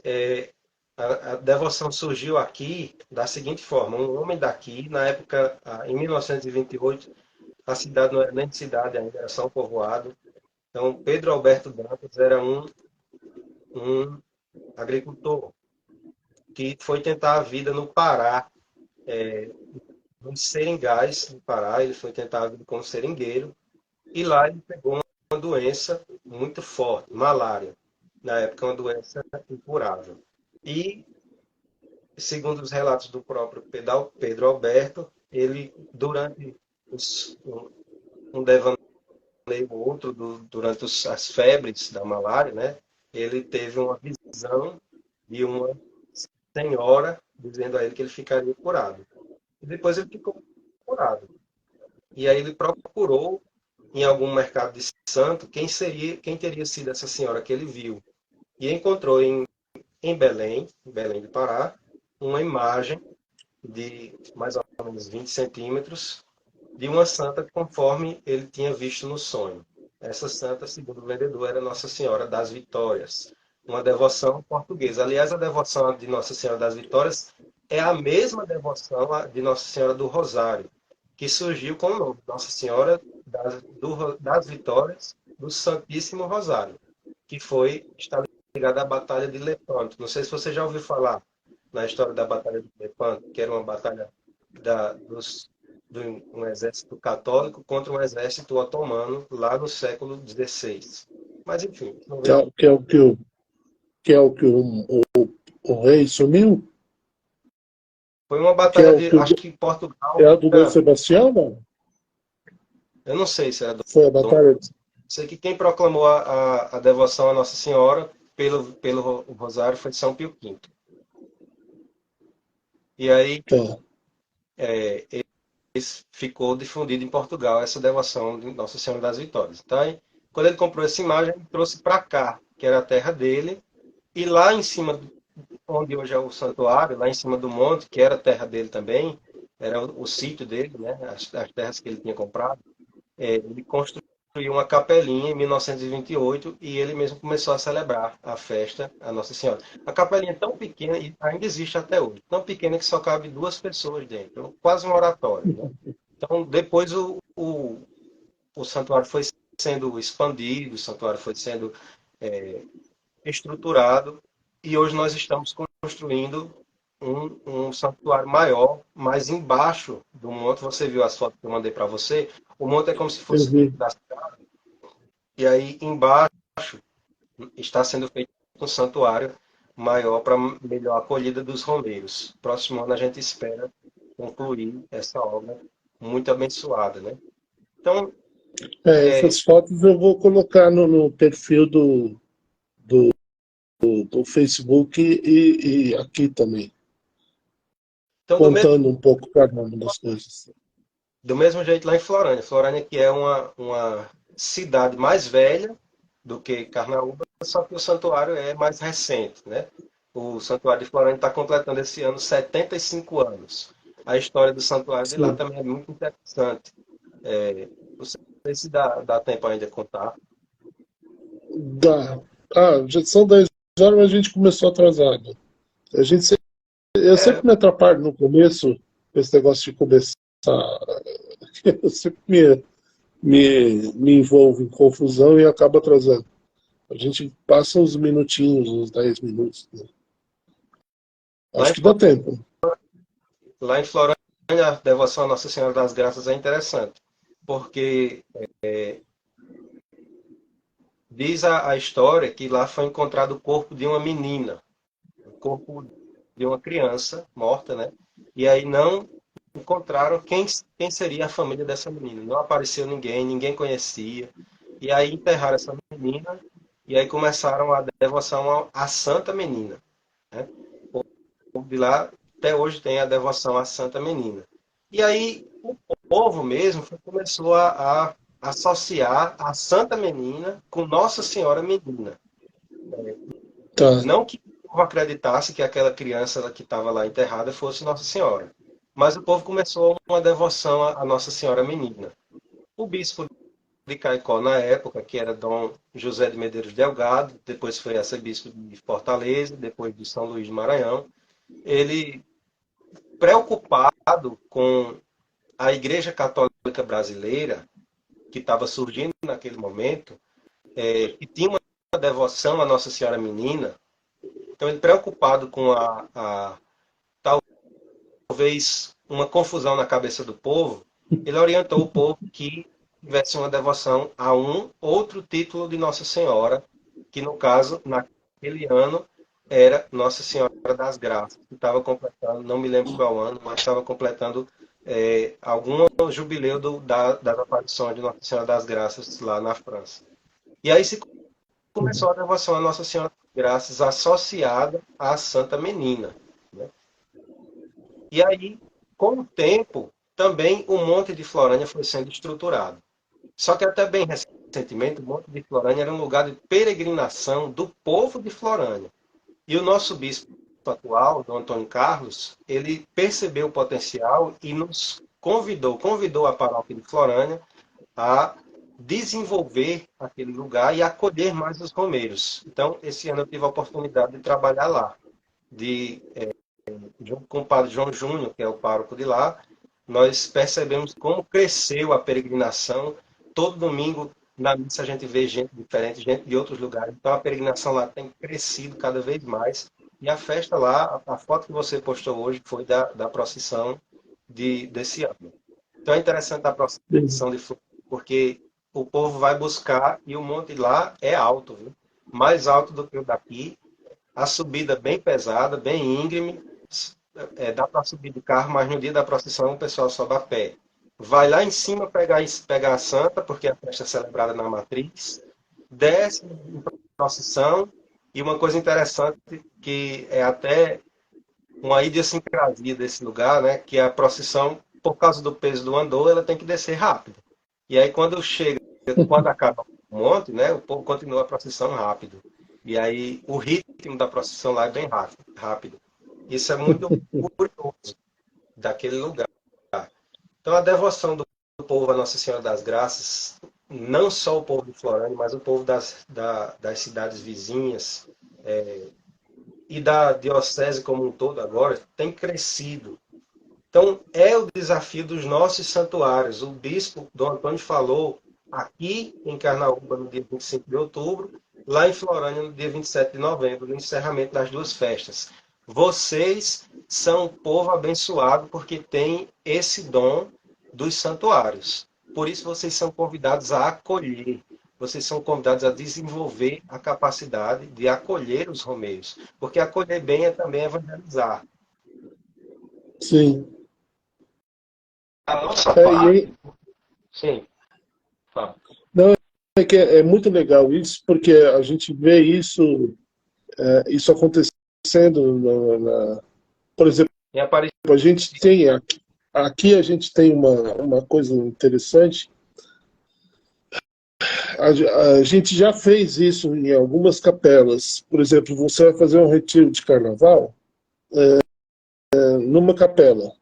é, a devoção surgiu aqui da seguinte forma: um homem daqui, na época, em 1928, a cidade não era nem cidade ainda, era só um povoado. Então, Pedro Alberto Dantas era um agricultor que foi tentar a vida no Pará, nos seringais do Pará. Ele foi tentar a vida como seringueiro, e lá ele pegou uma doença muito forte, malária. Na época, uma doença incurável. E, segundo os relatos do próprio Pedro Alberto, ele, durante um devaneio ou outro, durante as febres da malária, né, ele teve uma visão de uma senhora dizendo a ele que ele ficaria curado. E depois ele ficou curado. E aí ele procurou em algum mercado de santo quem teria sido essa senhora que ele viu. E encontrou em Belém do Pará, uma imagem de mais ou menos 20 centímetros de uma santa conforme ele tinha visto no sonho. Essa santa, segundo o vendedor, era Nossa Senhora das Vitórias, uma devoção portuguesa. Aliás, a devoção de Nossa Senhora das Vitórias é a mesma devoção de Nossa Senhora do Rosário, que surgiu com o nome Nossa Senhora das Vitórias do Santíssimo Rosário, que está ligada à Batalha de Lepanto. Não sei se você já ouviu falar na história da Batalha de Lepanto, que era uma batalha de um exército católico contra um exército otomano lá no século XVI. Mas, enfim, não Que vem. é, que é o que o, que é o que o rei sumiu? Foi uma Que é batalha o de, que acho que é Portugal. a do Dom Sebastião, não? Eu não sei se era Foi a Dom. batalha. Sei que quem proclamou a devoção à Nossa Senhora pelo Rosário foi São Pio V. E aí Tá. ficou difundido em Portugal essa devoção de Nossa Senhora das Vitórias. Então, aí, quando ele comprou essa imagem, ele trouxe para cá, que era a terra dele, e lá em cima, onde hoje é o santuário, lá em cima do monte, que era a terra dele também, era o sítio dele, né, as terras que ele tinha comprado, ele construiu uma capelinha em 1928 e ele mesmo começou a celebrar a festa a Nossa Senhora. A capelinha é tão pequena, e ainda existe até hoje, tão pequena que só cabe 2 pessoas dentro, quase um oratório, né? Então, depois o santuário foi sendo expandido, o santuário foi sendo é, estruturado, e hoje nós estamos construindo um santuário maior, mas embaixo do monte. Você viu as fotos que eu mandei para você? O monte é como se Eu fosse vi. da cidade, e aí embaixo está sendo feito um santuário maior para melhor acolhida dos romeiros. Próximo ano a gente espera concluir essa obra muito abençoada, né? Então, Essas fotos eu vou colocar no perfil do Facebook e aqui também, então contando um pouco cada uma das coisas. do mesmo jeito lá em Florânia. Florânia que é uma cidade mais velha do que Carnaúba, só que o santuário é mais recente, né? O santuário de Florânia está completando esse ano 75 anos. A história do santuário de lá Sim. também é muito interessante. Não sei se dá tempo ainda de contar. Dá. Já são 10 horas, mas a gente começou atrasado. A gente, eu É, sempre me atrapalho no começo, com esse negócio de começar. Eu sempre me envolvo em confusão e acabo atrasando. A gente passa uns minutinhos, uns 10 minutos, né? lá, Acho em, que dá tempo. lá em Florânia, a devoção à Nossa Senhora das Graças é interessante, porque diz a história que lá foi encontrado o corpo de uma menina, o corpo de uma criança morta, né? E aí não encontraram quem seria a família dessa menina. Não apareceu ninguém, ninguém conhecia. E aí enterraram essa menina e aí começaram a devoção à Santa Menina, né? O povo de lá até hoje tem a devoção à Santa Menina. E aí o povo mesmo começou a associar a Santa Menina com Nossa Senhora Menina. Tá. Não que povo acreditasse que aquela criança que estava lá enterrada fosse Nossa Senhora. Mas o povo começou uma devoção à Nossa Senhora Menina. O bispo de Caicó na época, que era Dom José de Medeiros Delgado, depois foi arcebispo de Fortaleza, depois de São Luís do Maranhão, ele, preocupado com a Igreja Católica Brasileira, que estava surgindo naquele momento, que tinha uma devoção à Nossa Senhora Menina, então ele preocupado com talvez uma confusão na cabeça do povo, ele orientou o povo que tivesse uma devoção a um outro título de Nossa Senhora, que no caso, naquele ano, era Nossa Senhora das Graças, que estava completando, não me lembro qual ano, mas estava completando algum jubileu das aparições de Nossa Senhora das Graças lá na França. E aí se começou a devoção a Nossa Senhora das Graças associada à Santa Menina, né? E aí, com o tempo, também o Monte de Florânia foi sendo estruturado. Só que até bem recentemente, o Monte de Florânia era um lugar de peregrinação do povo de Florânia. E o nosso bispo atual, Dom Antônio Carlos, ele percebeu o potencial e nos convidou a paróquia de Florânia a desenvolver aquele lugar e acolher mais os romeiros. Então, esse ano eu tive a oportunidade de trabalhar lá, junto com o padre João Júnior, que é o pároco de lá, nós percebemos como cresceu a peregrinação. Todo domingo na missa a gente vê gente diferente, gente de outros lugares. Então a peregrinação lá tem crescido cada vez mais. E a festa lá, a foto que você postou hoje foi da procissão desse ano. Então é interessante a procissão de flores, porque o povo vai buscar e o monte lá é alto, viu? Mais alto do que o daqui. A subida bem pesada, bem íngreme, dá para subir de carro, mas no dia da procissão o pessoal sobe a pé. Vai lá em cima pegar a santa, porque a festa é celebrada na matriz, desce em procissão, e uma coisa interessante, que é até uma idiosincrasia desse lugar, né, que a procissão, por causa do peso do andor, ela tem que descer rápido. E aí quando acaba o monte, né, o povo continua a procissão rápido. E aí o ritmo da procissão lá é bem rápido. Isso é muito curioso daquele lugar. Então a devoção do povo a Nossa Senhora das Graças, não só o povo de Florânia, mas o povo das cidades vizinhas e da diocese como um todo agora, tem crescido. Então é o desafio dos nossos santuários. O bispo Dom Antônio falou aqui em Carnaúba no dia 25 de outubro, lá em Florânia no dia 27 de novembro, no encerramento das duas festas. Vocês são um povo abençoado porque tem esse dom dos santuários. Por isso vocês são convidados a acolher. Vocês são convidados a desenvolver a capacidade de acolher os romeiros. Porque acolher bem é também evangelizar. Sim. A nossa parte... Sim. Fala. Não, é que é muito legal isso, porque a gente vê isso acontecendo por exemplo, a gente tem aqui a gente tem uma coisa interessante. A gente já fez isso em algumas capelas. Por exemplo, você vai fazer um retiro de carnaval numa capela.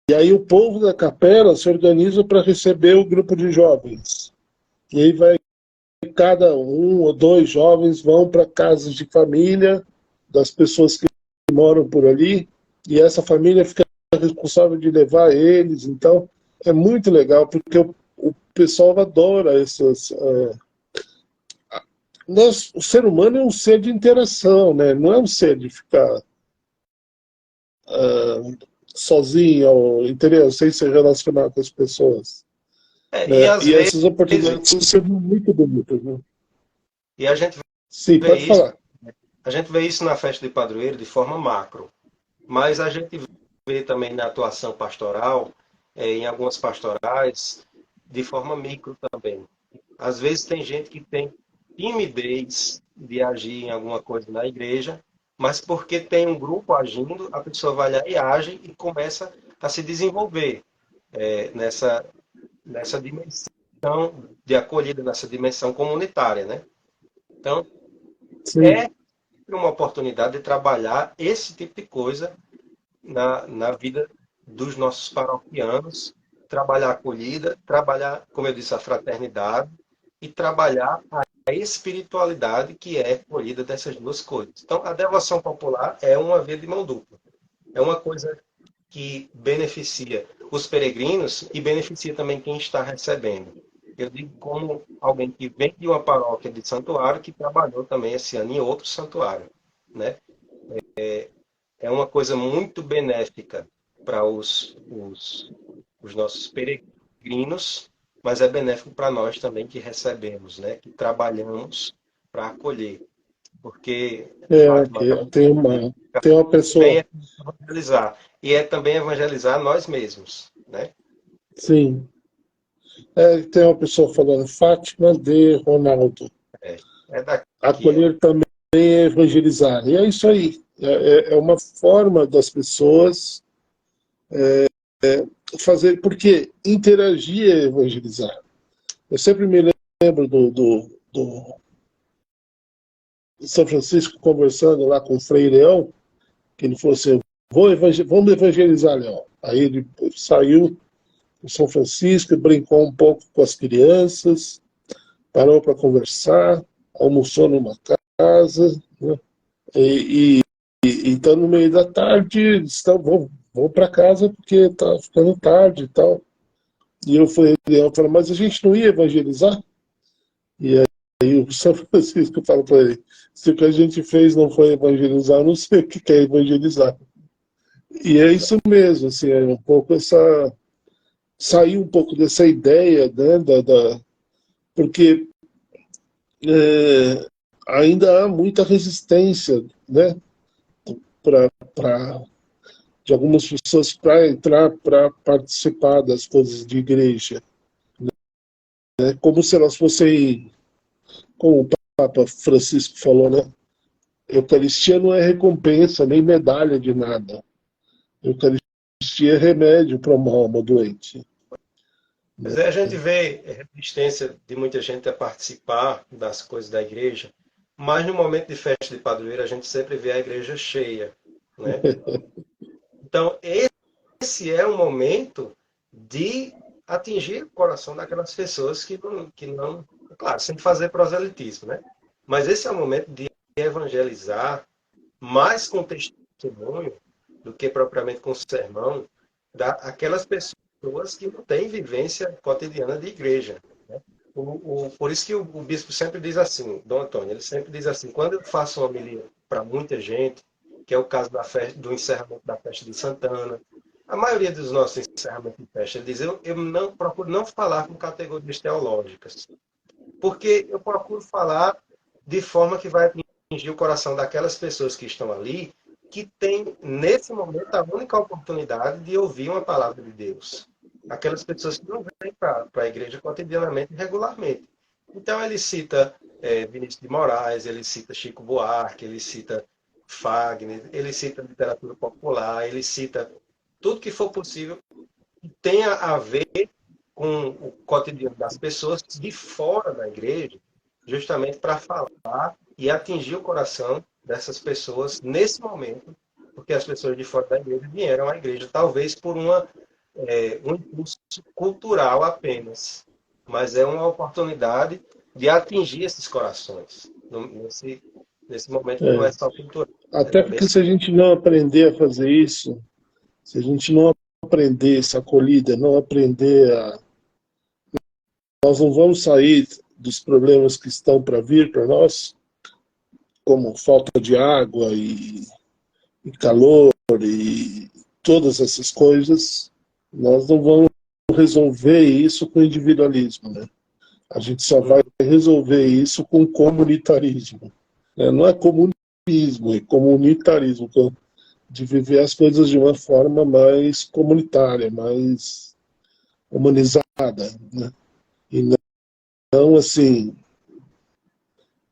E aí o povo da capela se organiza para receber o grupo de jovens. E aí cada um ou dois jovens vão para casas de família das pessoas que moram por ali, e essa família fica responsável de levar eles. Então é muito legal, porque o pessoal adora essas... o ser humano é um ser de interação, né? Não é um ser de ficar sozinho, entendeu? Sem se relacionar com as pessoas. E essas oportunidades são muito bonitas, né? E a gente Sim, pode falar. A gente vê isso na festa de padroeiro de forma macro, mas a gente vê também na atuação pastoral, em algumas pastorais, de forma micro também. Às vezes tem gente que tem timidez de agir em alguma coisa na igreja, mas porque tem um grupo agindo, a pessoa vai lá e age e começa a se desenvolver nessa dimensão de acolhida, nessa dimensão comunitária, né? Então, Sim. sempre uma oportunidade de trabalhar esse tipo de coisa na vida dos nossos paroquianos, trabalhar a acolhida, trabalhar, como eu disse, a fraternidade e trabalhar a espiritualidade que é colhida dessas duas coisas. Então, a devoção popular é uma via de mão dupla. É uma coisa que beneficia os peregrinos e beneficia também quem está recebendo. Eu digo como alguém que vem de uma paróquia de santuário que trabalhou também esse ano em outro santuário, né? É uma coisa muito benéfica para os nossos peregrinos, mas é benéfico para nós também que recebemos, né? Que trabalhamos para acolher. Porque, Fátima, tem uma pessoa, vem evangelizar. E é também evangelizar nós mesmos, né? sim, tem uma pessoa falando, Fátima de Ronaldo. É daqui. Acolher também é evangelizar. E é isso aí. É uma forma das pessoas fazer, porque interagir é evangelizar. Eu sempre me lembro do São Francisco conversando lá com o Frei Leão, que ele falou assim, vamos evangelizar, Leão. Aí ele saiu do São Francisco, brincou um pouco com as crianças, parou para conversar, almoçou numa casa, né? Então, no meio da tarde, vamos para casa porque está ficando tarde e tal. E eu falei, mas a gente não ia evangelizar? E aí o São Francisco fala para ele, se o que a gente fez não foi evangelizar, eu não sei o que é evangelizar. E é isso mesmo, assim, é um pouco sair um pouco dessa ideia, né, porque ainda há muita resistência, né, de algumas pessoas para entrar, para participar das coisas de igreja. É como se elas fossem, como o Papa Francisco falou, né? Eucaristia não é recompensa, nem medalha de nada. Eucaristia é remédio para uma alma doente. Mas aí a gente vê resistência de muita gente a participar das coisas da igreja, mas no momento de festa de padroeiro a gente sempre vê a igreja cheia, né? Então, esse é o momento de atingir o coração daquelas pessoas que não, claro, sem fazer proselitismo, né? Mas esse é o momento de evangelizar mais com testemunho do que propriamente com sermão, aquelas pessoas que não têm vivência cotidiana de igreja. Né? Por isso que o bispo sempre diz assim, Dom Antônio, ele sempre diz assim, quando eu faço uma homilia para muita gente, que é o caso do encerramento da festa de Santana, a maioria dos nossos encerramentos de festa, ele diz, eu não, procuro não falar com categorias teológicas, porque eu procuro falar de forma que vai atingir o coração daquelas pessoas que estão ali, que têm, nesse momento, a única oportunidade de ouvir uma palavra de Deus. Aquelas pessoas que não vêm para a igreja cotidianamente, regularmente. Então, ele cita Vinícius de Moraes, ele cita Chico Buarque, ele cita Fagner, ele cita literatura popular, ele cita tudo que for possível que tenha a ver com o cotidiano das pessoas de fora da igreja, justamente para falar e atingir o coração dessas pessoas nesse momento, porque as pessoas de fora da igreja vieram à igreja, talvez por um impulso cultural apenas, mas é uma oportunidade de atingir esses corações nesse momento que não é só cultural. Até porque se a gente não aprender a fazer isso, se a gente não aprender essa acolhida, não aprender nós não vamos sair dos problemas que estão para vir para nós, como falta de água e calor e todas essas coisas, nós não vamos resolver isso com individualismo, né? A gente só vai resolver isso com comunitarismo. Né? Não é comunismo, é comunitarismo, de viver as coisas de uma forma mais comunitária, mais humanizada, né? E não assim,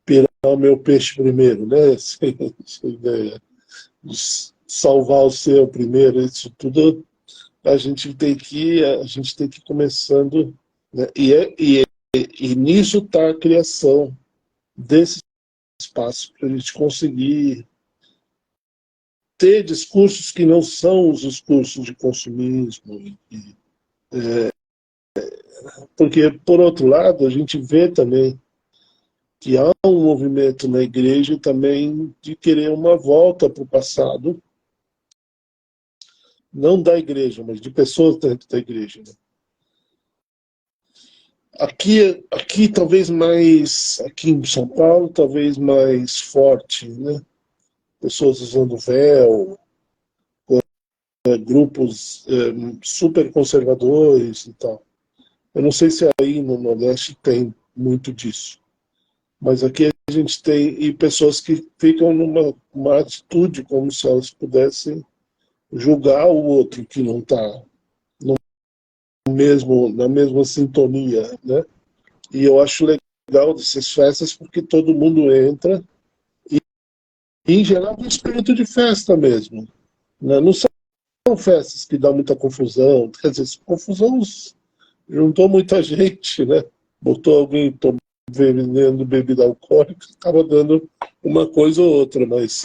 pirar o meu peixe primeiro, né? Essa ideia de salvar o seu primeiro, isso tudo a gente tem que ir começando, né? E nisso está a criação desses espaço para a gente conseguir ter discursos que não são os discursos de consumismo. Porque, por outro lado, a gente vê também que há um movimento na igreja também de querer uma volta para o passado, não da igreja, mas de pessoas dentro da igreja. Né? Aqui talvez mais, aqui em São Paulo, talvez mais forte, né? Pessoas usando véu, grupos super conservadores e tal. Eu não sei se aí no Nordeste tem muito disso, mas aqui a gente tem e pessoas que ficam numa atitude como se elas pudessem julgar o outro que não está na mesma sintonia, né? E eu acho legal dessas festas porque todo mundo entra e, em geral, é um espírito de festa mesmo. Né? Não são festas que dão muita confusão, quer dizer, confusão juntou muita gente, né? Botou alguém vendendo bebida alcoólica, acaba dando uma coisa ou outra, mas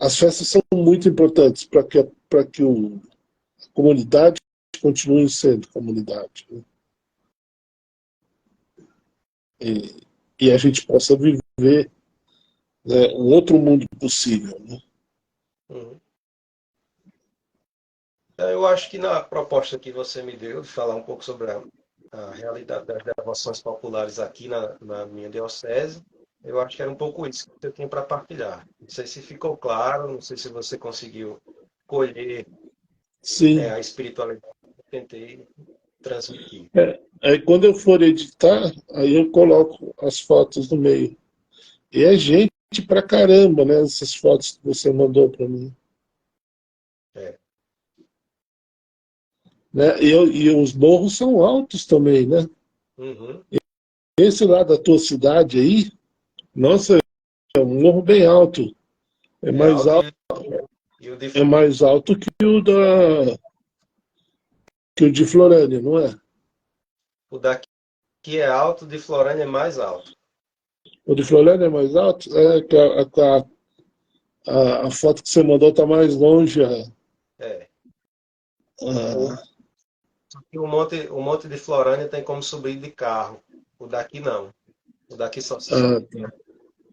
as festas são muito importantes para que a comunidade continue sendo comunidade. Né? E a gente possa viver, né, um outro mundo possível. Né? Uhum. Eu acho que na proposta que você me deu, de falar um pouco sobre a realidade das devoções populares aqui na minha diocese, eu acho que era um pouco isso que eu tinha para partilhar. Não sei se ficou claro, não sei se você conseguiu colher Sim. a espiritualidade que eu tentei transmitir. Aí quando eu for editar, aí eu coloco as fotos no meio. E é gente pra caramba, né? Essas fotos que você mandou para mim. É. Né? E os morros são altos também, né? Uhum. Esse lá da tua cidade aí, nossa, é um morro bem alto. É É mais alto alto, e o de, é mais alto que o de Florânia, não é? o daqui é alto, o de Florânia é mais alto. O de Florânia é mais alto? É que a foto que você mandou está mais longe. É. A- E o monte de Florânia tem como subir de carro. O daqui não. O daqui só se sobe. tá.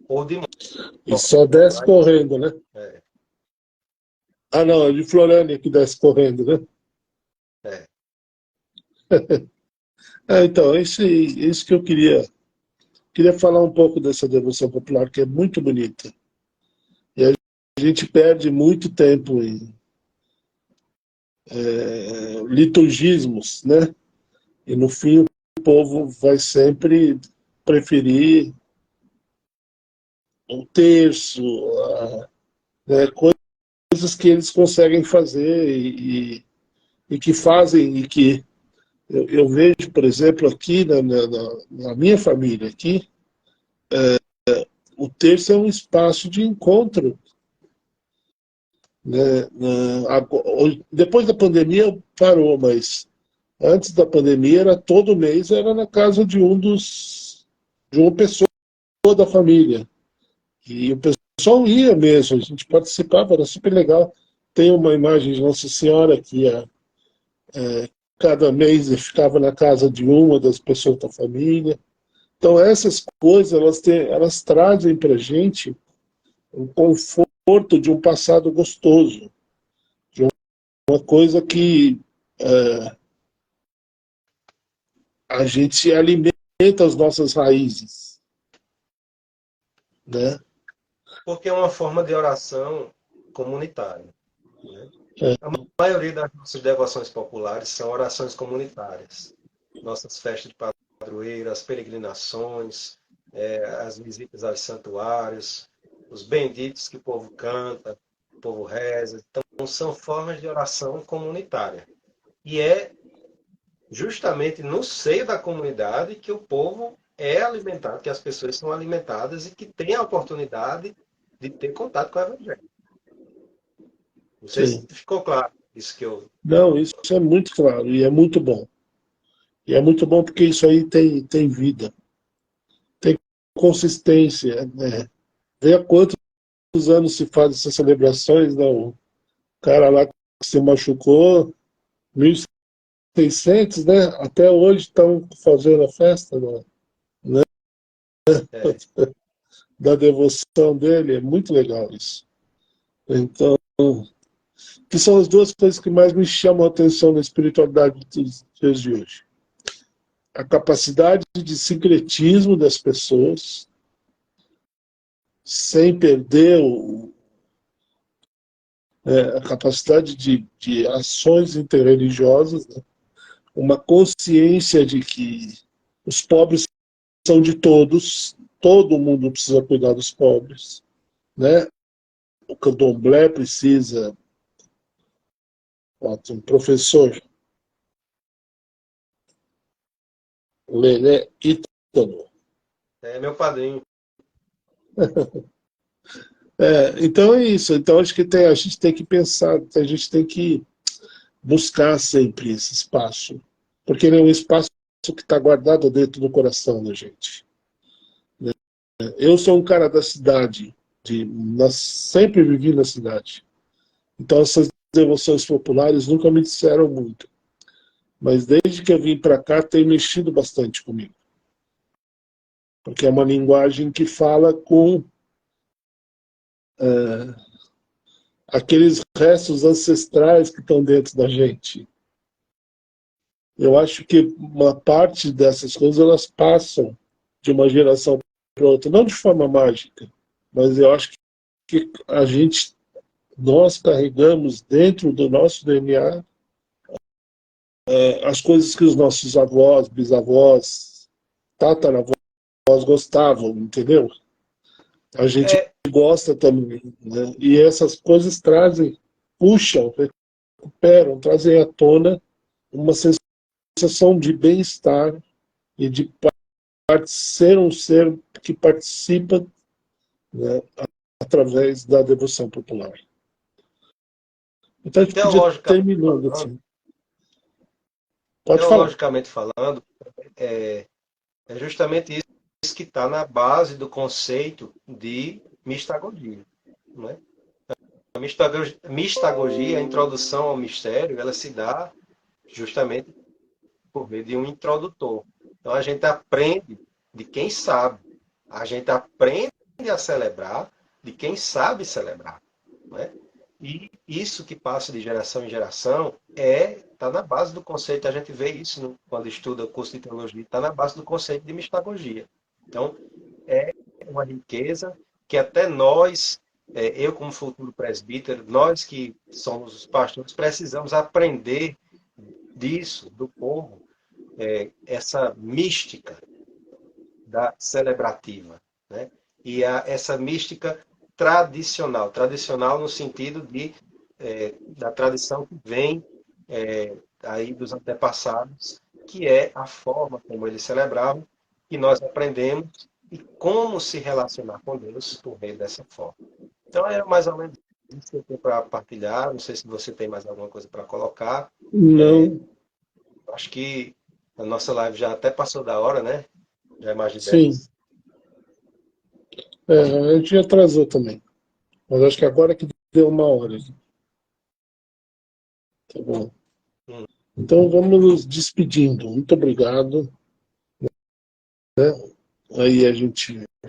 Ou de E moto. só desce Mas, correndo, né? é, Ah, não, é de Florânia que desce correndo, né? é. Então, isso que eu queria falar um pouco dessa devoção popular, que é muito bonita. E a gente perde muito tempo em liturgismos, né? E no fim o povo vai sempre preferir um terço, né? Coisas que eles conseguem fazer e que fazem e que eu vejo, por exemplo, aqui na minha família aqui, o terço é um espaço de encontro. Né? Depois da pandemia parou, mas antes da pandemia era todo mês era na casa de uma pessoa da família e o pessoal ia mesmo, a gente participava, era super legal. Tem uma imagem de Nossa Senhora que cada mês ficava na casa de uma das pessoas da família. Então essas coisas elas trazem para gente um conforto de um passado gostoso, de uma coisa que a gente alimenta as nossas raízes, né? Porque é uma forma de oração comunitária. Né? É, A maioria das nossas devoções populares são orações comunitárias. Nossas festas de padroeiro, as peregrinações, as visitas aos santuários, os benditos que o povo canta, o povo reza. Então, são formas de oração comunitária. E é justamente no seio da comunidade que o povo é alimentado, que as pessoas são alimentadas e que têm a oportunidade de ter contato com o Evangelho. Não sei se sim. ficou claro isso que eu. Não, isso é muito claro e é muito bom. E é muito bom porque isso aí tem vida. Tem consistência, né? Vê há quantos anos se faz essas celebrações, não? O cara lá que se machucou, 1600, né? Até hoje estão fazendo a festa, né? É, Da devoção dele, é muito legal isso. Então, que são as duas coisas que mais me chamam a atenção na espiritualidade dos dias de hoje. A capacidade de sincretismo das pessoas, sem perder a capacidade de ações interreligiosas, né? Uma consciência de que os pobres são de todos, todo mundo precisa cuidar dos pobres, né? O candomblé precisa, ó, tem um professor, Lelé Ítalo. é meu padrinho. Então é isso. Então acho que a gente tem que pensar, a gente tem que buscar sempre esse espaço, porque ele é um espaço que está guardado dentro do coração da gente. Eu sou um cara da cidade, sempre vivi na cidade. Então essas devoções populares nunca me disseram muito. Mas desde que eu vim para cá tem mexido bastante comigo. Porque é uma linguagem que fala com aqueles restos ancestrais que estão dentro da gente. Eu acho que uma parte dessas coisas elas passam de uma geração para outra, não de forma mágica, mas eu acho que nós carregamos dentro do nosso DNA as coisas que os nossos avós, bisavós, tataravós gostavam, entendeu? A gente É, gosta também, né? E essas coisas puxam, recuperam, trazem à tona uma sensação de bem-estar e de ser um ser que participa, né, através da devoção popular. Então a gente podia teologicamente terminando falando, assim. Pode falar. teologicamente falando, é, é justamente isso que está na base do conceito de mistagogia, né? A mistagogia, a introdução ao mistério, ela se dá justamente por meio de um introdutor. Então a gente aprende de quem sabe, a gente aprende a celebrar de quem sabe celebrar, né? E isso que passa de geração em geração está na base do conceito, a gente vê isso quando estuda o curso de teologia, está na base do conceito de mistagogia. Então, é uma riqueza que até nós, eu como futuro presbítero, nós que somos os pastores, precisamos aprender disso, do povo, essa mística da celebrativa, né? E essa mística tradicional no sentido da tradição que vem aí dos antepassados, que é a forma como eles celebravam, que nós aprendemos e como se relacionar com Deus por meio dessa forma. Então é mais ou menos isso que eu tenho para partilhar. Não sei se você tem mais alguma coisa para colocar. Não, Acho que a nossa live já até passou da hora, né? Já é mais de sim. 10. A gente atrasou também. Mas acho que agora que deu uma hora. Tá bom. Hum. Então vamos nos despedindo. Muito obrigado. Aí a gente a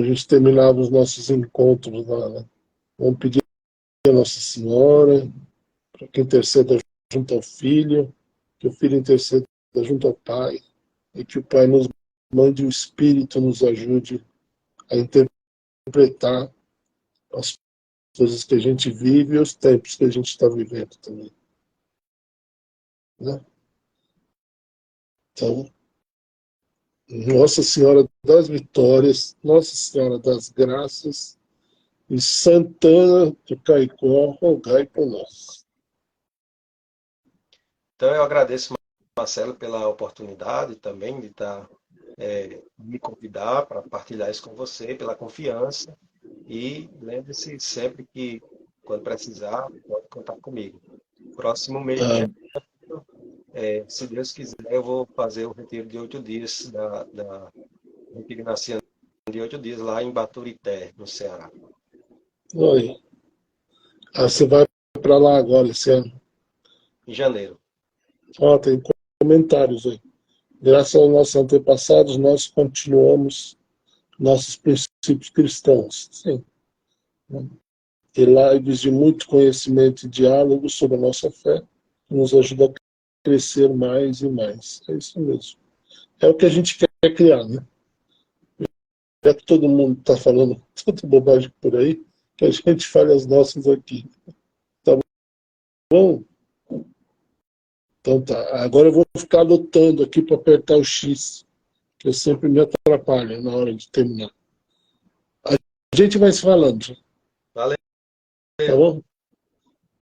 gente terminava os nossos encontros lá, né? Vamos pedir a Nossa Senhora para que interceda junto ao Filho, que o Filho interceda junto ao Pai, e que o Pai nos mande o Espírito, nos ajude a interpretar as coisas que a gente vive e os tempos que a gente está vivendo também, né? Então, Nossa Senhora das Vitórias, Nossa Senhora das Graças e Santana de Caicó, rogai por nós. Então eu agradeço, Marcelo, pela oportunidade também me convidar para partilhar isso com você, pela confiança. E lembre-se sempre que, quando precisar, pode contar comigo. Próximo mês de Ah, janeiro, se Deus quiser, eu vou fazer o retiro de 8 dias Meu filho nascia de 8 dias lá em Baturité, no Ceará. Oi. Ah, você vai para lá agora esse ano. Em janeiro. Ó, tem comentários aí. Graças aos nossos antepassados, nós continuamos nossos princípios cristãos. Sim. E lives de muito conhecimento e diálogo sobre a nossa fé nos ajuda a crescer mais e mais. É isso mesmo. É o que a gente quer criar, né? Já que todo mundo está falando tanta bobagem por aí, que a gente fale as nossas aqui. Tá bom? Então tá. Agora eu vou ficar lutando aqui para apertar o X, que eu sempre me atrapalho na hora de terminar. A gente vai se falando, Valeu. tá bom?